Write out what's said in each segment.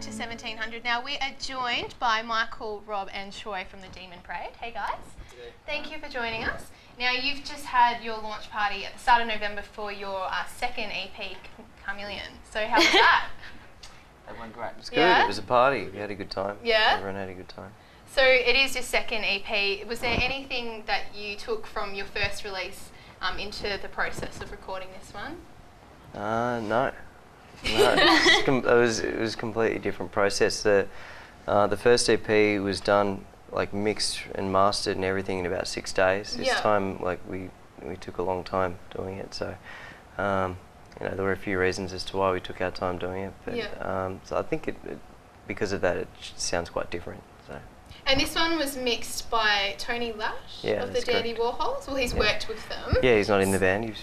back to 1700. Now we are joined by Michael, Rob and Troy from the Demon Parade. Hey guys. Thank you for joining us. Now you've just had your launch party at the start of November for your second EP, Chameleon. So how was that? It went great. It was good. It was a party. We had a good time. Yeah? Everyone had a good time. So it is your second EP. Was there anything that you took from your first release into the process of recording this one? No. It was a completely different process. The first EP was done like mixed and mastered and everything in about 6 days. This time, like we took a long time doing it. So, there were a few reasons as to why we took our time doing it. But so I think because of that, it sounds quite different. So. And this one was mixed by Tony Lash of the Dandy Warhols. Well, he's worked with them. Yeah, he's not in the band.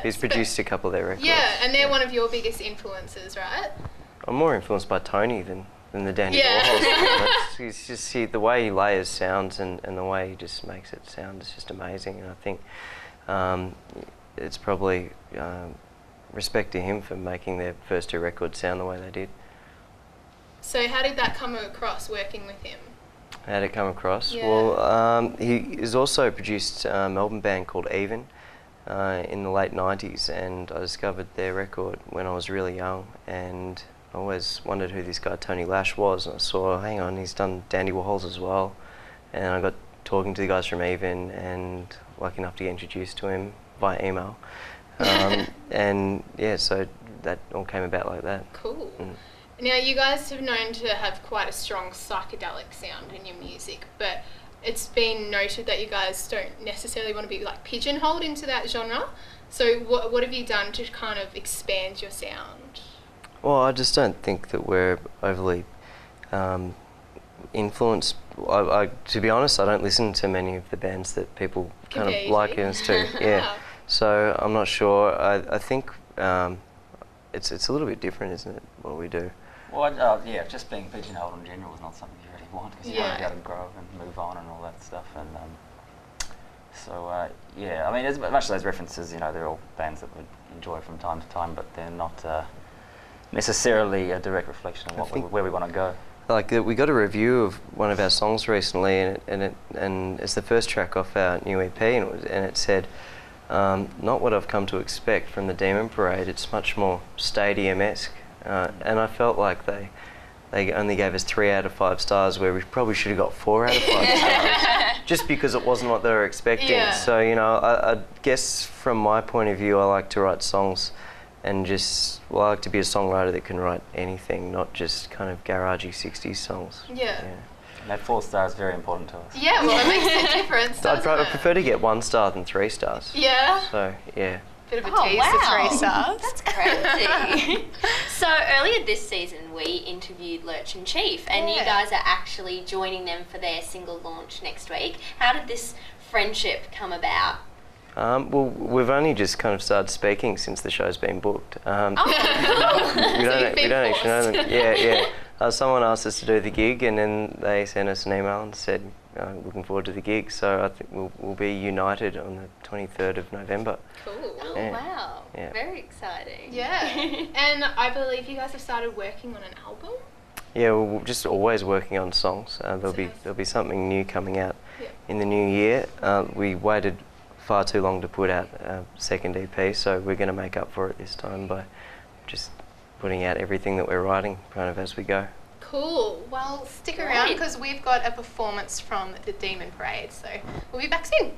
He's produced a couple of their records. Yeah, and they're one of your biggest influences, right? I'm more influenced by Tony than the Dandy Warhols. It's just the way he layers sounds and the way he just makes it sound is just amazing. And I think it's probably respect to him for making their first two records sound the way they did. So how did that come across working with him? How did it come across? Yeah. Well, he has also produced a Melbourne band called Even in the late 90s, and I discovered their record when I was really young, and I always wondered who this guy Tony Lash was, and I saw, hang on, he's done Dandy Warhols as well, and I got talking to the guys from Even and lucky enough to get introduced to him via email. And yeah, so that all came about like that. Cool. Now, you guys have known to have quite a strong psychedelic sound in your music, but it's been noted that you guys don't necessarily want to be like pigeonholed into that genre. So what have you done to kind of expand your sound? Well, I just don't think that we're overly influenced. To be honest, I don't listen to many of the bands that people kind of liken us to. Yeah. So I'm not sure. I think it's a little bit different, isn't it, what we do? Well, just being pigeonholed in general is not something you really want, because you want to be able to grow and move on and all that stuff. And I mean, as much as those references, they're all bands that we enjoy from time to time, but they're not necessarily a direct reflection of where we want to go. Like we got a review of one of our songs recently, and it's the first track off our new EP, and it said, "Not what I've come to expect from the Demon Parade. It's much more stadium-esque." And I felt like they only gave us 3 out of 5 stars, where we probably should have got 4 out of 5 stars, just because it wasn't what they were expecting. Yeah. So I guess from my point of view, I like to write songs, and I like to be a songwriter that can write anything, not just kind of garagey 60s songs. Yeah. And that 4 stars is very important to us. Yeah, well, it makes a difference. I'd prefer to get 1 star than 3 stars. Yeah. So yeah. Bit of a tease to 3 stars. That's crazy. So earlier this season we interviewed Lurch and Chief, and you guys are actually joining them for their single launch next week. How did this friendship come about? Well, we've only just kind of started speaking since the show's been booked. We don't actually know them. Yeah. Someone asked us to do the gig, and then they sent us an email and said, looking forward to the gig. So I think we'll be united on the 23rd of November. Cool. Oh, wow. Yeah. Very exciting. Yeah. And I believe you guys have started working on an album? Yeah, we're just always working on songs. There'll be something new coming out in the new year. We waited far too long to put out a second EP, so we're going to make up for it this time by just putting out everything that we're writing kind of as we go. Cool. Well, stick around because we've got a performance from the Demon Parade, so we'll be back soon.